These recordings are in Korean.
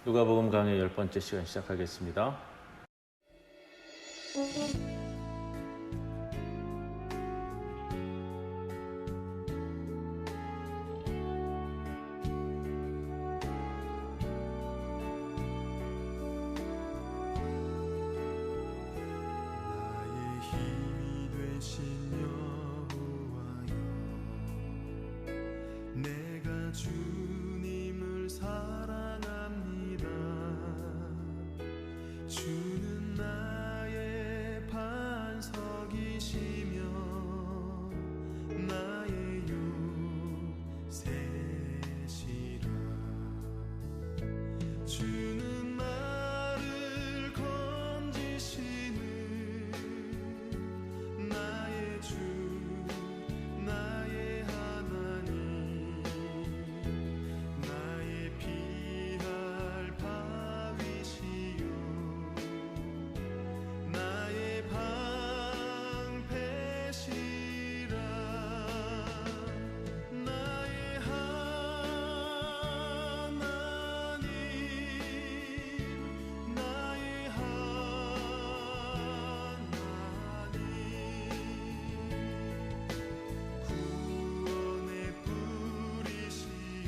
누가복음 강의 10번째 시간 시작하겠습니다. 나의 힘이 되신 여호와여, 내가 주님을 사랑합니다. 주는 나의 반석이시며 나의 요새시라. 주는 나를 건지시는 나의 주, 나의 하나님, 나의 피할 바위시요 나의 방패시라. 나의 하나님, 나의 하나님, 구원의 뿌리시요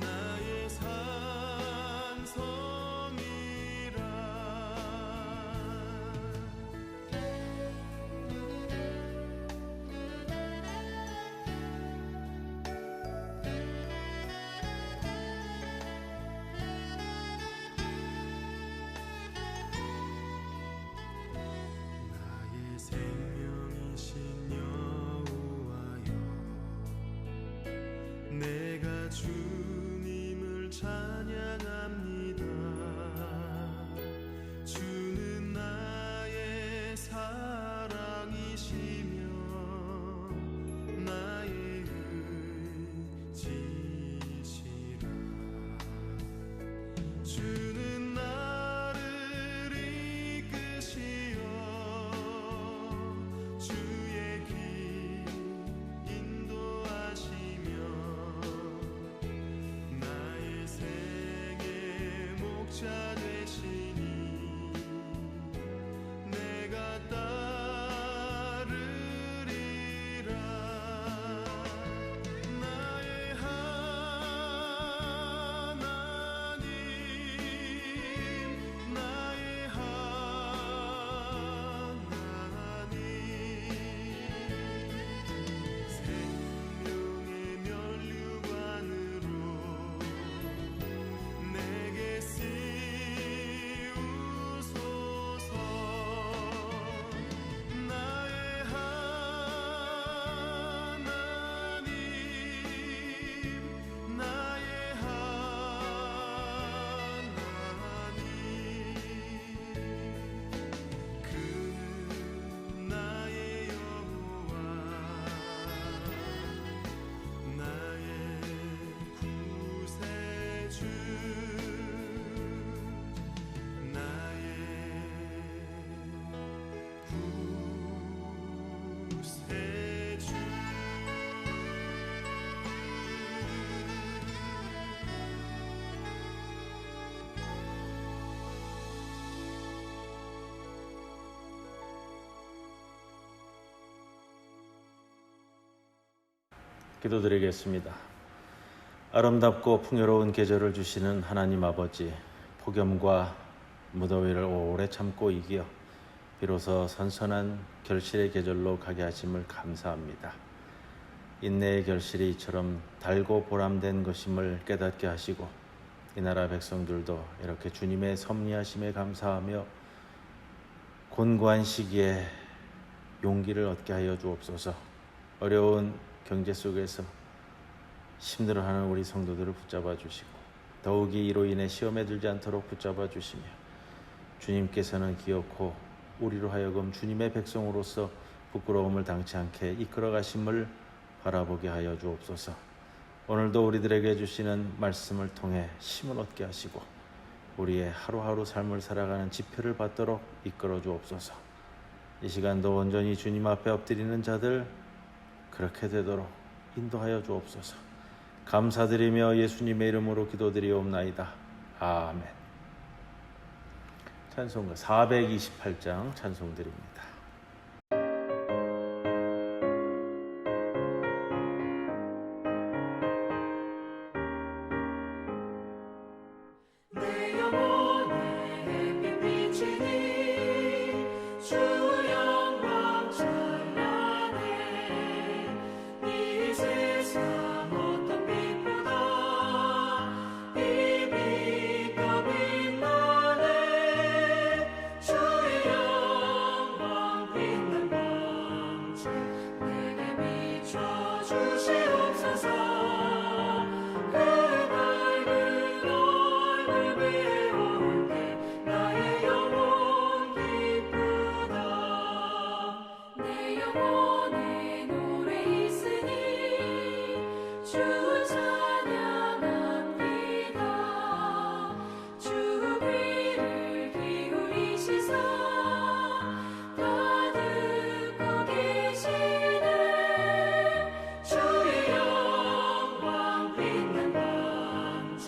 나의 산성이라. 나의 생명이신 여호와여, 내가 주님을 찬양합니다. 주는 나의 사랑이시며 나의 의지시라. 주는 나를 이끄시어 주의 길 인도하시며 나의 생의 목자 되시니 내가 따르리라. 나의 하나님, 나의 하나님, 생명의 면류관으로 내게 씌우소서. 나의 하나님, 나의 하나님, 그는 나의 여호와, 나의 구세주, 나의 구세주. 기도드리겠습니다. 아름답고 풍요로운 계절을 주시는 하나님 아버지, 폭염과 무더위를 오래 참고 이겨 비로소 선선한 결실의 계절로 가게 하심을 감사합니다. 인내의 결실이 이처럼 달고 보람된 것임을 깨닫게 하시고 이 나라 백성들도 이렇게 주님의 섭리하심에 감사하며 곤고한 시기에 용기를 얻게 하여 주옵소서. 어려운 경제 속에서 힘들어하는 우리 성도들을 붙잡아 주시고 더욱이 이로 인해 시험에 들지 않도록 붙잡아 주시며 주님께서는 기어코 우리로 하여금 주님의 백성으로서 부끄러움을 당치 않게 이끌어 가심을 바라보게 하여 주옵소서. 오늘도 우리들에게 주시는 말씀을 통해 힘을 얻게 하시고 우리의 하루하루 삶을 살아가는 지표를 받도록 이끌어 주옵소서. 이 시간도 온전히 주님 앞에 엎드리는 자들 그렇게 되도록 인도하여 주옵소서. 감사드리며 예수님의 이름으로 기도드리옵나이다. 아멘. 찬송가 428장 찬송드립니다. 내 영혼에 햇빛 비치니 주 영광 찬란해. 이 세상 어떤 빛보다 이 빛 더 빛나네. 주의 영광 빛난 광채 내게 비춰 주시옵소서. 그 밝은 얼굴 위에 올 때 나의 영혼 기쁘다. 내 영혼에 노래 있으니 주 찬양합니다. 주 귀를 기울이시사 다 듣고 계시네. 주의 영광 빛난 광채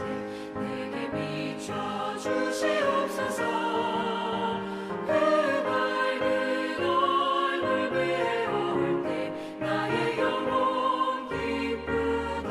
내게 비춰 주시옵소서. 그 밝은 얼굴 위에 올 때 나의 영혼 기쁘다.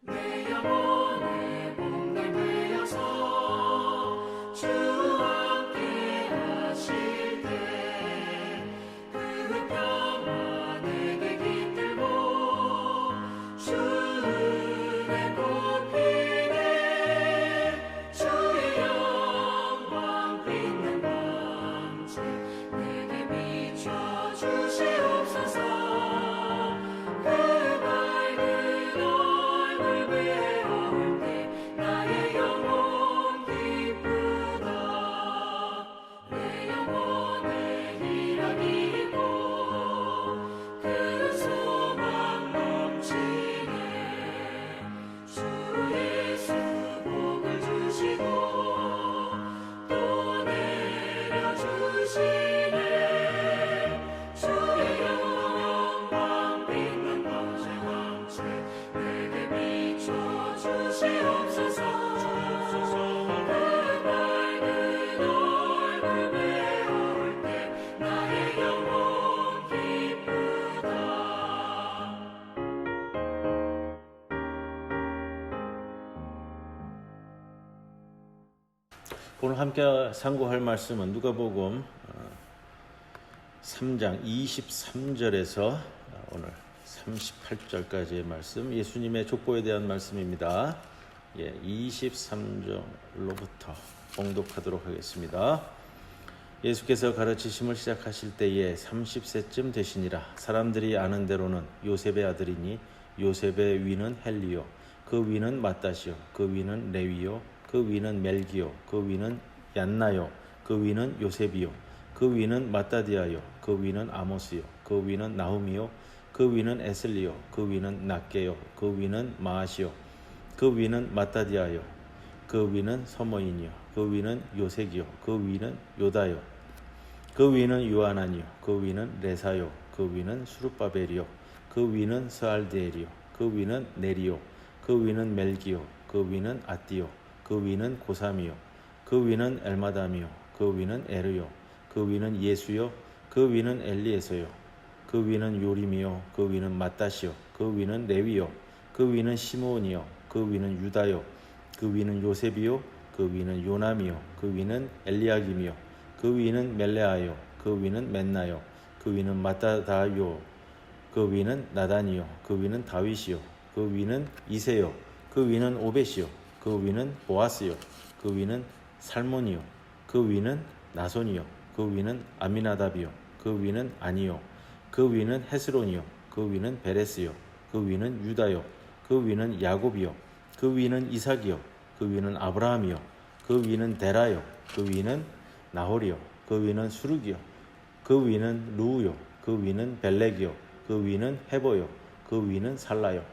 내 영혼의 봄날 되어서 주와 함께 하실 때 그 평화 내게 깃들고 주 은혜 꽃피네. 주의 영광 빛난 광채 내게 비춰 주시옵소서. 그 밝은 얼굴 위에 올 때 나의 영혼 기쁘다. 내 영혼에 희락이 있고 그 소망 넘치네. 주 예수 복을 주시고 또 내려주시네. 주의 영광 빛난 광채 내게 비춰 주시옵소서. 그 밝은 얼굴 위에 올 때 나의 영혼 기쁘다. 오늘 함께 상고할 말씀은 누가복음 3장 23절에서 오늘 38절까지의 말씀, 예수님의 족보에 대한 말씀입니다. 23절로부터 봉독하도록 하겠습니다. 예수께서 가르치심을 시작하실 때에 30세쯤 되시니라. 사람들이 아는 대로는 요셉의 아들이니 요셉의 위는 헬리요, 그 위는 마따시요, 그 위는 레위요, 그 위는 멜기요, 그 위는 얀나요, 그 위는 요셉이요, 그 위는 마따디아요, 그 위는 아모스요, 그 위는 나훔이요, 그 위는 에슬리요, 그 위는 낫게요, 그 위는 마아시요, 그 위는 마따디아요, 그 위는 서모인이요, 그 위는 요색이요, 그 위는 요다요, 그 위는 요하나니요, 그 위는 레사요, 그 위는 수룹바벨이요, 그 위는 스알디엘이요, 그 위는 네리요, 그 위는 멜기요, 그 위는 아띠요, 그 위는 고삼이요, 그 위는 엘마담이요, 그 위는 에르요, 그 위는 예수요, 그 위는 엘리에서요, 그 위는 요림이요, 그 위는 마따시요, 그 위는 레위요, 그 위는 시므온이요, 그 위는 유다요, 그 위는 요셉이요, 그 위는 요남이요, 그 위는 엘리야김이요, 그 위는 멜레아요, 그 위는 맨나요, 그 위는 마따다요, 그 위는 나단이요, 그 위는 다윗이요, 그 위는 이세요, 그 위는 오벳이요, 그 위는 보아스요, 그 위는 살몬이요, 그 위는 나손이요, 그 위는 아미나답이요, 그 위는 아니요, 그 위는 헤스론이요, 그 위는 베레스요, 그 위는 유다요, 그 위는 야곱이요, 그 위는 이삭이요, 그 위는 아브라함이요, 그 위는 데라요, 그 위는 나홀이요, 그 위는 수룩이요, 그 위는 루우요, 그 위는 벨렉이요, 그 그 위는 헤보요, 그 위는 살라요,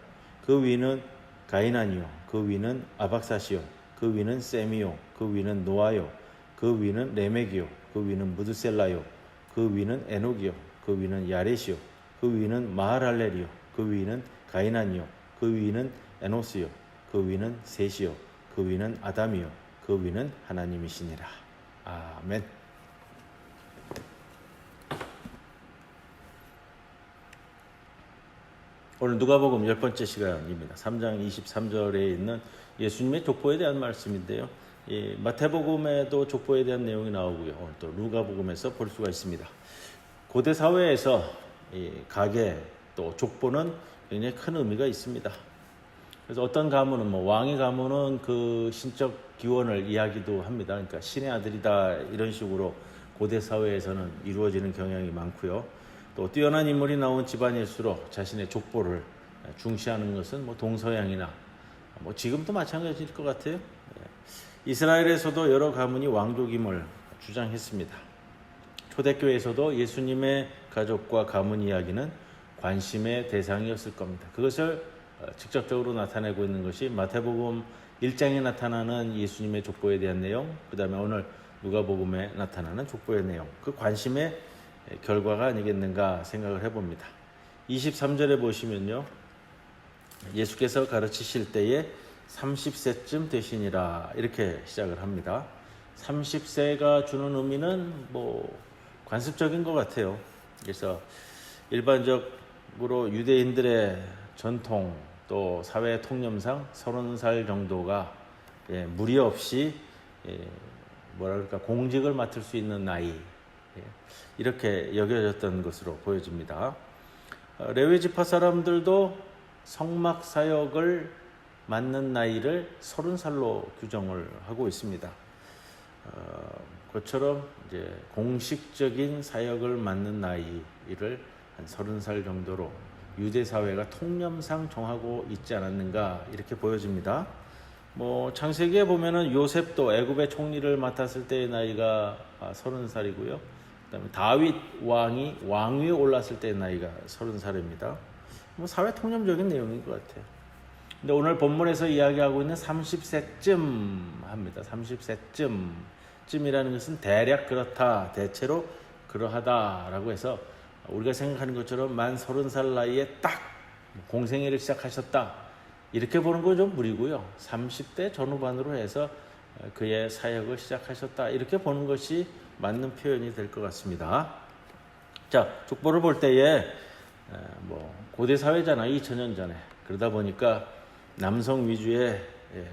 그 위는 가이난이요, 그 위는 아박사시요, 그 위는 셈이요, 그 위는 노아요, 그 위는 레멕이요, 그 위는 무드셀라요, 그 위는 에녹이요, 그 위는 야렛이요, 그 위는 마하랄렐이요, 그 위는 가이난이요, 그 위는 에노스요, 그 위는 셋이요, 그 위는 아담이요, 그 위는 하나님이시니라. 아멘. 오늘 누가복음 10번째 시간입니다. 3장 23절에 있는 예수님의 족보에 대한 말씀인데요. 마태복음에도 족보에 대한 내용이 나오고요. 오늘 또 누가복음에서 볼 수가 있습니다. 고대 사회에서 가계 또 족보는 굉장히 큰 의미가 있습니다. 그래서 어떤 가문은 왕의 가문은 그 신적 기원을 이야기도 합니다. 그러니까 신의 아들이다 이런 식으로 고대 사회에서는 이루어지는 경향이 많고요. 또 뛰어난 인물이 나온 집안일수록 자신의 족보를 중시하는 것은 동서양이나 지금도 마찬가지일 것 같아요. 이스라엘에서도 여러 가문이 왕족임을 주장했습니다. 초대교회에서도 예수님의 가족과 가문 이야기는 관심의 대상이었을 겁니다. 그것을 직접적으로 나타내고 있는 것이 마태복음 1장에 나타나는 예수님의 족보에 대한 내용, 그 다음에 오늘 누가복음에 나타나는 족보의 내용, 그 관심의 결과가 아니겠는가 생각을 해봅니다. 23절에 보시면요, 예수께서 가르치실 때에 30세쯤 되시니라 이렇게 시작을 합니다. 30세가 주는 의미는 관습적인 것 같아요. 그래서 일반적으로 유대인들의 전통 또 사회 통념상 30살 정도가 무리 없이 공직을 맡을 수 있는 나이, 이렇게 여겨졌던 것으로 보여집니다. 레위 지파 사람들도 성막 사역을 맡는 나이를 30살로 규정을 하고 있습니다. 그처럼 이제 공식적인 사역을 맡는 나이를 한 30살 정도로 유대 사회가 통념상 정하고 있지 않았는가 이렇게 보여집니다. 창세기에 보면은 요셉도 애굽의 총리를 맡았을 때의 나이가 30살이고요. 그다음에 다윗 왕이 왕위에 올랐을 때의 나이가 30살입니다. 사회 통념적인 내용인 것 같아요. 근데 오늘 본문에서 이야기하고 있는 30세쯤 합니다. 30세쯤이라는 것은 대략 그렇다, 대체로 그러하다라고 해서 우리가 생각하는 것처럼 만 30살 나이에 딱 공생애를 시작하셨다 이렇게 보는 건 좀 무리고요. 30대 전후반으로 해서 그의 사역을 시작하셨다 이렇게 보는 것이 맞는 표현이 될 것 같습니다. 자, 족보를 볼 때에 고대 사회잖아요. 2000년 전에. 그러다 보니까 남성 위주의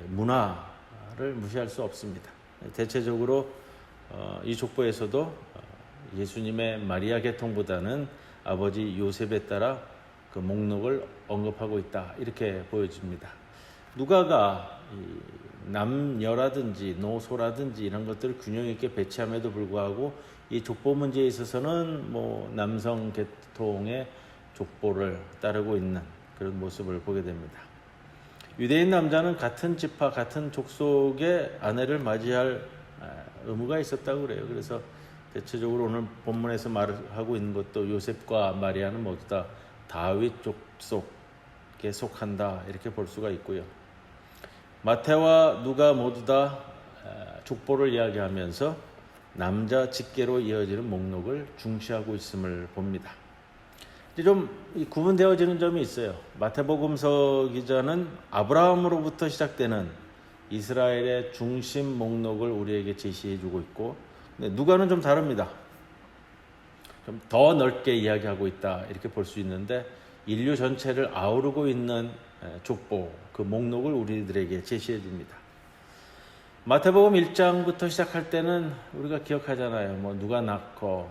문화를 무시할 수 없습니다. 대체적으로 이 족보에서도 예수님의 마리아 계통보다는 아버지 요셉에 따라 그 목록을 언급하고 있다 이렇게 보여집니다. 누가가 남녀라든지 노소라든지 이런 것들을 균형 있게 배치함에도 불구하고 이 족보 문제에 있어서는 남성 계통의 족보를 따르고 있는 그런 모습을 보게 됩니다. 유대인 남자는 같은 지파 같은 족속의 아내를 맞이할 의무가 있었다고 그래요. 그래서 대체적으로 오늘 본문에서 말하고 있는 것도 요셉과 마리아는 모두 다 다윗 족속에 속한다 이렇게 볼 수가 있고요. 마태와 누가 모두 다 족보를 이야기하면서 남자 직계로 이어지는 목록을 중시하고 있음을 봅니다. 좀 구분되어지는 점이 있어요. 마태복음서 기자는 아브라함으로부터 시작되는 이스라엘의 중심 목록을 우리에게 제시해주고 있고, 누가는 좀 다릅니다. 좀 더 넓게 이야기하고 있다 이렇게 볼 수 있는데 인류 전체를 아우르고 있는 족보, 그 목록을 우리들에게 제시해 줍니다. 마태복음 1장부터 시작할 때는 우리가 기억하잖아요. 누가 낳고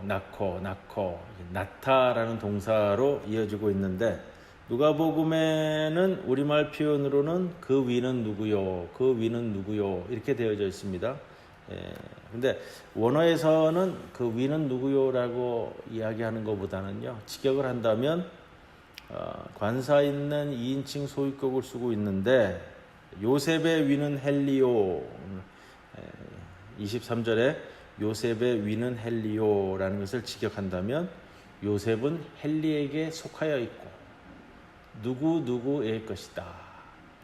낳다라는 동사로 이어지고 있는데 누가복음에는 우리말 표현으로는 그 위는 누구요, 그 위는 누구요 이렇게 되어져 있습니다. 근데 원어에서는 그 위는 누구요라고 이야기하는 것보다는요, 직역을 한다면 관사 있는 2인칭 소유격을 쓰고 있는데 요셉의 위는 헬리오, 23절에 요셉의 위는 헬리오라는 것을 직역한다면 요셉은 헬리에게 속하여 있고 누구누구의 것이다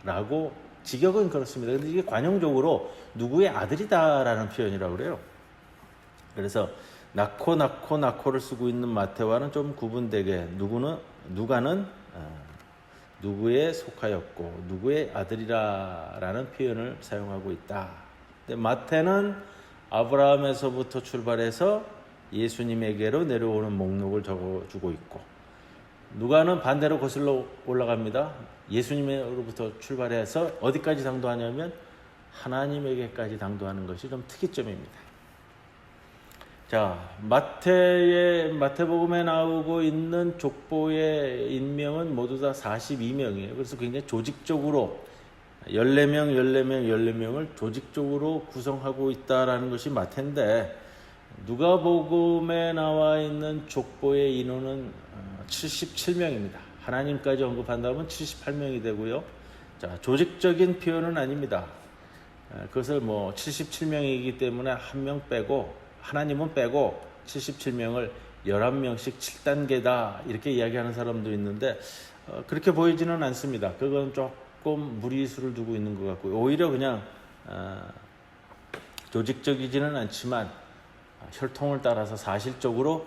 라고 직역은 그렇습니다. 근데 이게 관용적으로 누구의 아들이다라는 표현이라고 그래요. 그래서 나코를 쓰고 있는 마태와는 좀 구분되게 누가는 누구에 속하였고 누구의 아들이라라는 표현을 사용하고 있다. 근데 마태는 아브라함에서부터 출발해서 예수님에게로 내려오는 목록을 적어주고 있고, 누가는 반대로 거슬러 올라갑니다. 예수님으로부터 출발해서 어디까지 당도하냐면 하나님에게까지 당도하는 것이 좀 특이점입니다. 자, 마태복음에 나오고 있는 족보의 인명은 모두 다 42명이에요. 그래서 굉장히 조직적으로 14명을 조직적으로 구성하고 있다라는 것이 마태인데, 누가복음에 나와 있는 족보의 인원은 77명입니다. 하나님까지 언급한다면 78명이 되고요. 자, 조직적인 표현은 아닙니다. 그것을 77명이기 때문에 한 명 빼고, 하나님은 빼고 77명을 11명씩 7단계다 이렇게 이야기하는 사람도 있는데, 그렇게 보이지는 않습니다. 그건 조금 무리수를 두고 있는 것 같고요. 오히려 그냥 조직적이지는 않지만 혈통을 따라서 사실적으로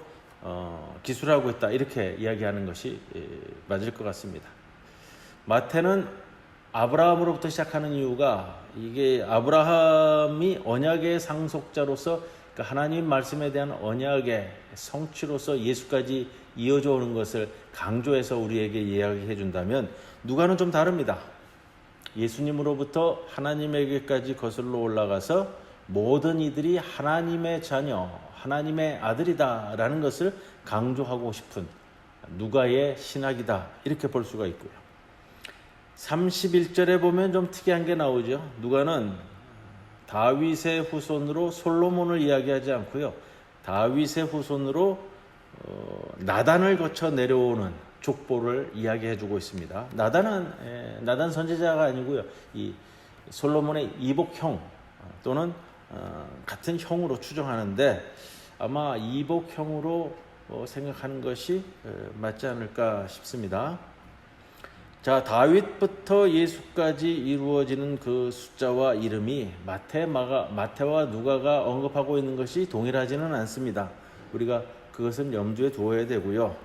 기술하고 있다 이렇게 이야기하는 것이 맞을 것 같습니다. 마태는 아브라함으로부터 시작하는 이유가, 이게 아브라함이 언약의 상속자로서, 그러니까 하나님 말씀에 대한 언약의 성취로서 예수까지 이어져 오는 것을 강조해서 우리에게 이야기해 준다면, 누가는 좀 다릅니다. 예수님으로부터 하나님에게까지 거슬러 올라가서 모든 이들이 하나님의 자녀, 하나님의 아들이다라는 것을 강조하고 싶은 누가의 신학이다 이렇게 볼 수가 있고요. 31절에 보면 좀 특이한 게 나오죠. 누가는 다윗의 후손으로 솔로몬을 이야기하지 않고요, 다윗의 후손으로 나단을 거쳐 내려오는 족보를 이야기해주고 있습니다. 나단 선지자가 아니고요, 이 솔로몬의 이복형 또는 같은 형으로 추정하는데, 아마 이복형으로 생각하는 것이 맞지 않을까 싶습니다. 자, 다윗부터 예수까지 이루어지는 그 숫자와 이름이 마태와 누가가 언급하고 있는 것이 동일하지는 않습니다. 우리가 그것은 염두에 두어야 되고요.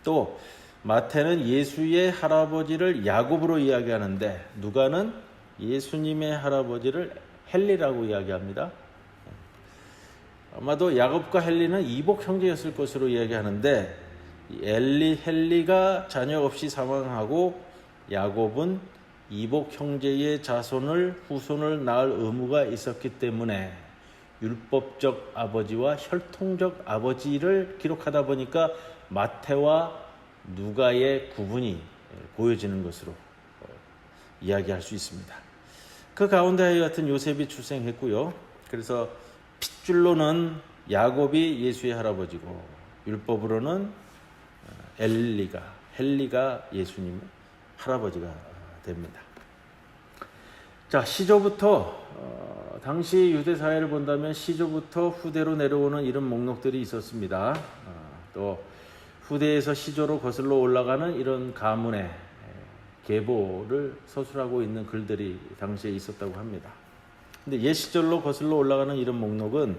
또 마태는 예수의 할아버지를 야곱으로 이야기하는데, 누가는 예수님의 할아버지를 헬리라고 이야기합니다. 아마도 야곱과 헬리는 이복 형제였을 것으로 이야기하는데, 헬리가 자녀 없이 사망하고 야곱은 이복 형제의 후손을 낳을 의무가 있었기 때문에 율법적 아버지와 혈통적 아버지를 기록하다 보니까 마태와 누가의 구분이 보여지는 것으로 이야기할 수 있습니다. 그 가운데 하여튼 요셉이 출생했고요. 그래서 핏줄로는 야곱이 예수의 할아버지고, 율법으로는 헬리가 예수님의 할아버지가 됩니다. 자, 시조부터 당시 유대 사회를 본다면 시조부터 후대로 내려오는 이런 목록들이 있었습니다. 또 후대에서 시조로 거슬러 올라가는 이런 가문의 계보를 서술하고 있는 글들이 당시에 있었다고 합니다. 근데 옛 시절로 거슬러 올라가는 이런 목록은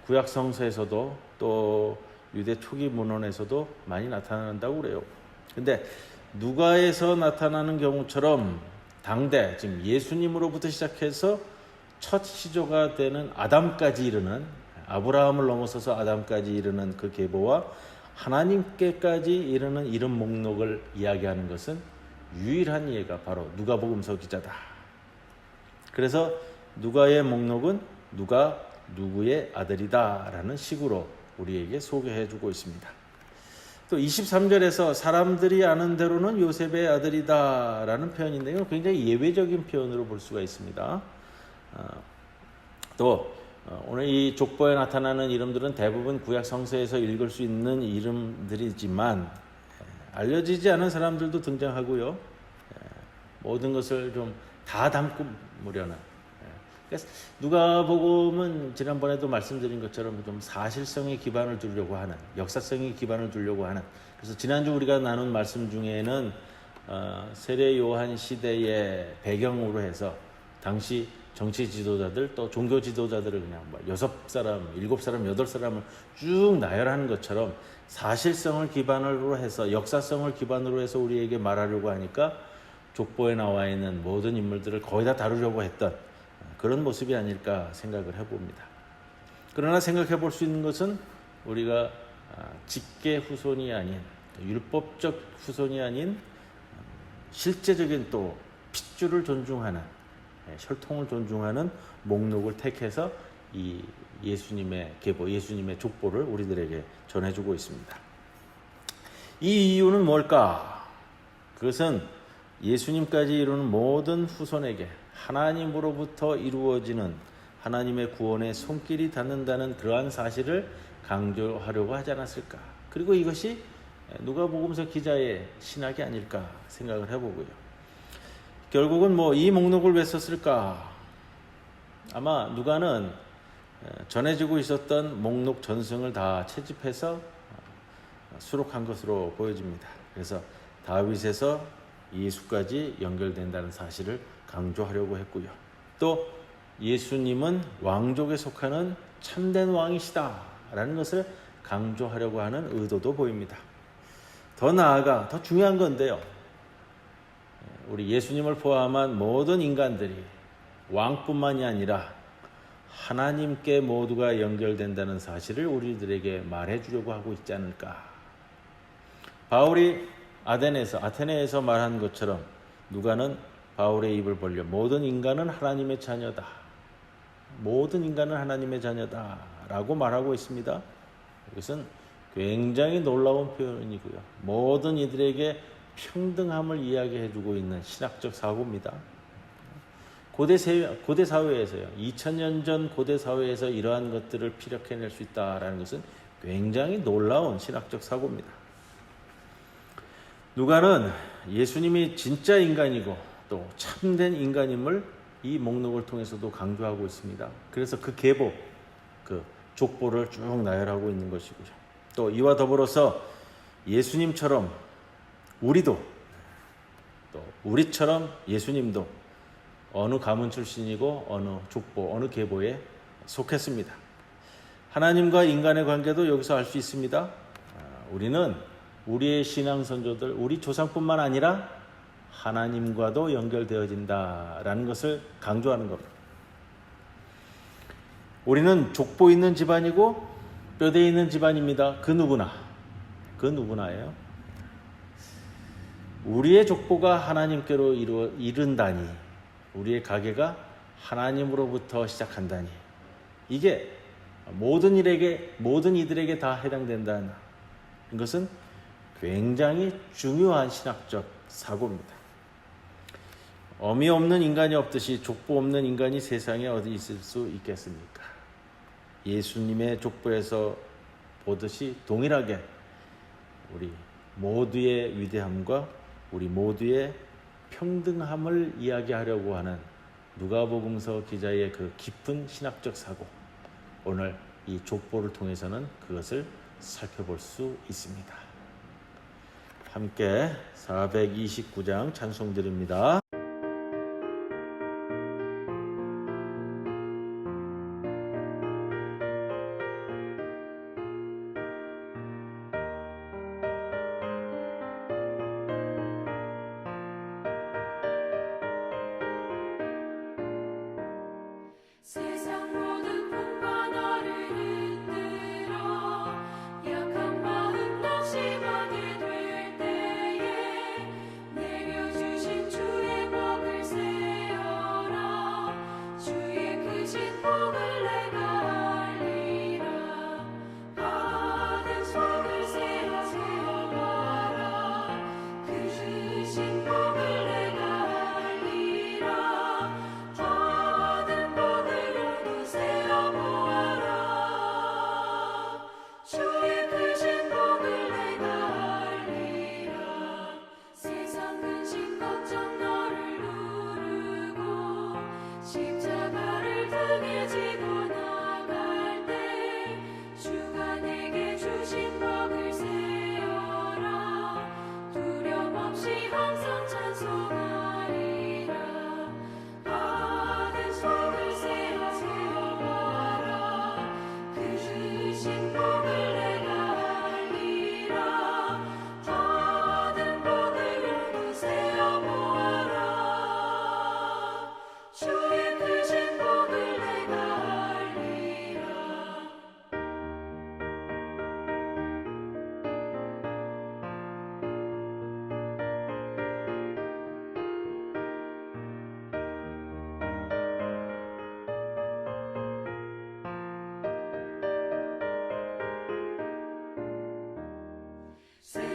구약 성서에서도 또 유대 초기 문헌에서도 많이 나타난다고 그래요. 근데 누가에서 나타나는 경우처럼 당대, 지금 예수님으로부터 시작해서 첫 시조가 되는 아담까지 이르는, 아브라함을 넘어서서 아담까지 이르는 그 계보와 하나님께까지 이르는 이런 목록을 이야기하는 것은 유일한 예가 바로 누가복음서 기자다. 그래서 누가의 목록은 누가 누구의 아들이다라는 식으로 우리에게 소개해주고 있습니다. 또 23절에서 사람들이 아는 대로는 요셉의 아들이다라는 표현인데, 이건 굉장히 예외적인 표현으로 볼 수가 있습니다. 또 오늘 이 족보에 나타나는 이름들은 대부분 구약 성서에서 읽을 수 있는 이름들이지만 알려지지 않은 사람들도 등장하고요. 모든 것을 좀 다 담고 무려는, 그래서 누가복음은 지난번에도 말씀드린 것처럼 좀 사실성에 기반을 두려고 하는, 역사성에 기반을 두려고 하는, 그래서 지난주 우리가 나눈 말씀 중에는 세례 요한 시대의 배경으로 해서 당시 정치 지도자들 또 종교 지도자들을 그냥 6사람, 7사람, 8사람을 쭉 나열하는 것처럼 사실성을 기반으로 해서, 역사성을 기반으로 해서 우리에게 말하려고 하니까 족보에 나와 있는 모든 인물들을 거의 다 다루려고 했던 그런 모습이 아닐까 생각을 해봅니다. 그러나 생각해 볼 수 있는 것은 우리가 직계 후손이 아닌, 율법적 후손이 아닌 실제적인 또 핏줄을 존중하는, 혈통을 존중하는 목록을 택해서 이 예수님의 계보, 예수님의 족보를 우리들에게 전해주고 있습니다. 이 이유는 뭘까? 그것은 예수님까지 이루는 모든 후손에게 하나님으로부터 이루어지는 하나님의 구원의 손길이 닿는다는 그러한 사실을 강조하려고 하지 않았을까? 그리고 이것이 누가복음서 기자의 신학이 아닐까 생각을 해보고요. 결국은 이 목록을 왜 썼을까? 아마 누가는 전해지고 있었던 목록 전승을 다 채집해서 수록한 것으로 보여집니다. 그래서 다윗에서 예수까지 연결된다는 사실을 강조하려고 했고요. 또 예수님은 왕족에 속하는 참된 왕이시다 라는 것을 강조하려고 하는 의도도 보입니다. 더 나아가 더 중요한 건데요, 우리 예수님을 포함한 모든 인간들이 왕뿐만이 아니라 하나님께 모두가 연결된다는 사실을 우리들에게 말해주려고 하고 있지 않을까. 바울이 아테네에서 말한 것처럼 누가는 바울의 입을 벌려 모든 인간은 하나님의 자녀다, 모든 인간은 하나님의 자녀다 라고 말하고 있습니다. 이것은 굉장히 놀라운 표현이고요, 모든 이들에게 평등함을 이야기해주고 있는 신학적 사고입니다. 고대 사회에서요, 2000년 전 고대 사회에서 이러한 것들을 피력해낼 수 있다라는 것은 굉장히 놀라운 신학적 사고입니다. 누가는 예수님이 진짜 인간이고 또 참된 인간임을 이 목록을 통해서도 강조하고 있습니다. 그래서 그 계보, 그 족보를 쭉 나열하고 있는 것이고요. 또 이와 더불어서 예수님처럼 우리도, 또 우리처럼 예수님도 어느 가문 출신이고 어느 족보, 어느 계보에 속했습니다. 하나님과 인간의 관계도 여기서 알 수 있습니다. 우리는 우리의 신앙 선조들, 우리 조상뿐만 아니라 하나님과도 연결되어진다라는 것을 강조하는 겁니다. 우리는 족보 있는 집안이고 뼈대 있는 집안입니다. 그 누구나예요. 우리의 족보가 하나님께로 이른다니, 우리의 가계가 하나님으로부터 시작한다니, 이게 모든 이들에게 다 해당된다는 것은 굉장히 중요한 신학적 사고입니다. 어미 없는 인간이 없듯이 족보 없는 인간이 세상에 어디 있을 수 있겠습니까? 예수님의 족보에서 보듯이 동일하게 우리 모두의 위대함과 우리 모두의 평등함을 이야기하려고 하는 누가복음서 기자의 그 깊은 신학적 사고, 오늘 이 족보를 통해서는 그것을 살펴볼 수 있습니다. 함께 429장 찬송 드립니다. 세상 모든 풍과 나를 흔들어 약한 마음 낙심하게 될 때에 내려 주신 주의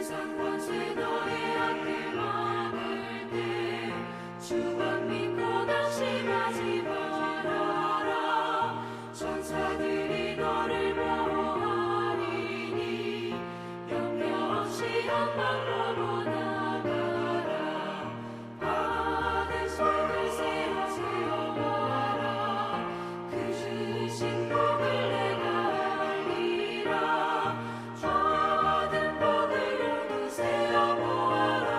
세상 권세 너의 앞을 막을 때 주만 믿고 낙심하지 말아라. 천사들이 너를 보호하리니 염려 없이 한방으로 나가라. 받은 손을 세워 모아라. 그 주신 복을 내가 알리라. 받은 복을 모두 세워 모아라.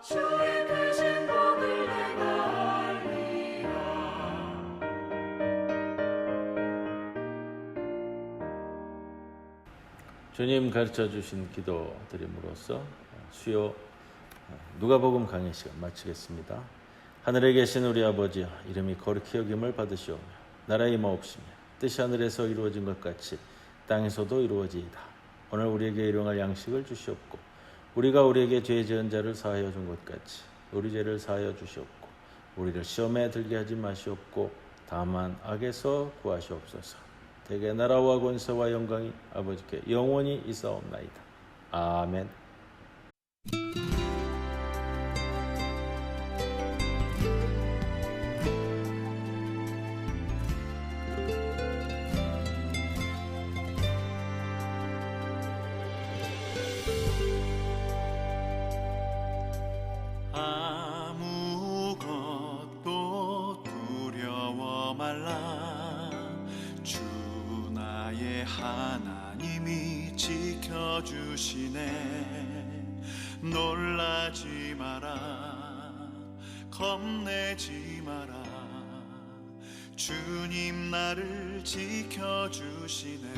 주의 크신 복을 내가 알리라. 주님 가르쳐 주신 기도 드림으로써 수요 누가복음 강의 시간 마치겠습니다. 하늘에 계신 우리 아버지여, 이름이 거룩히 여김을 받으시오며 나라의 임하옵시며 뜻이 하늘에서 이루어진 것 같이 땅에서도 이루어지이다. 오늘 우리에게 일용할 양식을 주시옵고 우리가 우리에게 죄 지은 자를 사하여 준 것 같이 우리 죄를 사하여 주시옵고 우리를 시험에 들게 하지 마시옵고 다만 악에서 구하시옵소서. 대개 나라와 권세와 영광이 아버지께 영원히 있사옵나이다. 아멘. 아무것도 두려워 말라. 주 나의 하나님이 지켜주시네. 놀라지 마라. 겁내지 마라. 주님 나를 지켜주시네.